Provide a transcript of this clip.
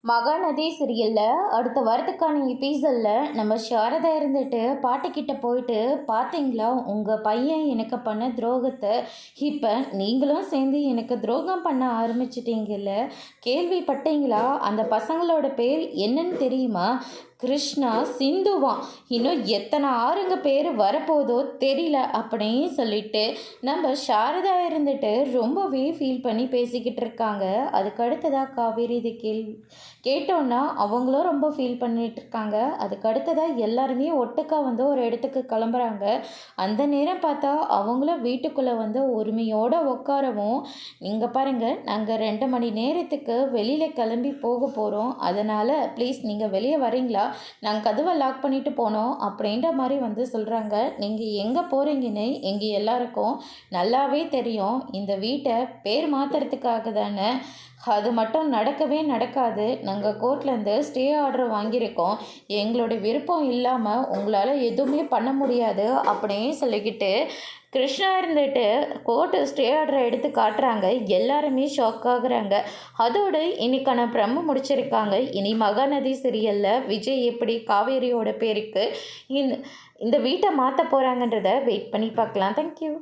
மகாநதி சீரியலில் அடுத்த வாரத்துக்கான எபிசோடில் நம்ம சாரதா இருந்துட்டு பாட்டிக்கிட்ட போயிட்டு, பார்த்தீங்களா உங்கள் பையன் எனக்கு பண்ண துரோகத்தை, இப்போ நீங்களும் சேர்ந்து எனக்கு துரோகம் பண்ண ஆரம்பிச்சிட்டீங்கல்ல, கேள்விப்பட்டீங்களா? அந்த பசங்களோட பேர் என்னன்னு தெரியுமா? கிருஷ்ணா, சிந்துவான். இன்னும் எத்தனை ஆறுங்க பேர் வரப்போதோ தெரியல அப்படின்னு சொல்லிட்டு நம்ம சாரதா இருந்துட்டு ரொம்பவே ஃபீல் பண்ணி பேசிக்கிட்டு இருக்காங்க. அதுக்கு அடுத்ததாக காவேரி இது கேட்டோன்னா அவங்களும் ரொம்ப ஃபீல் பண்ணிட்டு இருக்காங்க. அதுக்கு அடுத்ததாக எல்லாருமே ஒட்டுக்கா வந்து ஒரு இடத்துக்கு கிளம்புறாங்க. அந்த நேரம் பார்த்தா அவங்களும் வீட்டுக்குள்ளே வந்து உரிமையோடு உட்காரவும், நீங்கள் பாருங்கள், நாங்கள் 2 மணி நேரத்துக்கு வெளியில் கிளம்பி போக போகிறோம், அதனால் ப்ளீஸ் நீங்கள் வெளியே வரீங்களா? நாங்கள் கதவை லாக் பண்ணிட்டு போனோம் அப்படின்ற மாதிரி வந்து சொல்கிறாங்க. நீங்கள் எங்கே போகிறீங்கன்னு எங்கள் எல்லாருக்கும் நல்லாவே தெரியும். இந்த வீட்டை பேர் மாற்றுறதுக்காக தானே. அது மட்டும் நடக்கவே நடக்காது. நாங்கள் கோர்ட்லேருந்து ஸ்டே ஆர்டர் வாங்கியிருக்கோம். எங்களோட விருப்பம் இல்லாமல் உங்களால் எதுவுமே பண்ண முடியாது அப்படின்னு சொல்லிக்கிட்டு கிருஷ்ணா இருந்துட்டு கோர்ட்டு ஸ்டே ஆர்டரை எடுத்து காட்டுறாங்க. எல்லாருமே ஷாக் ஆகுறாங்க. அதோடு இன்னைக்கான பிரம்ம முடிச்சிருக்காங்க. இனி மகாநதி சீரியலில் விஜய் எப்படி காவேரியோட பேருக்கு இந்த வீட்டை மாற்ற போகிறாங்கன்றத வெயிட் பண்ணி பார்க்கலாம். தேங்க்யூ.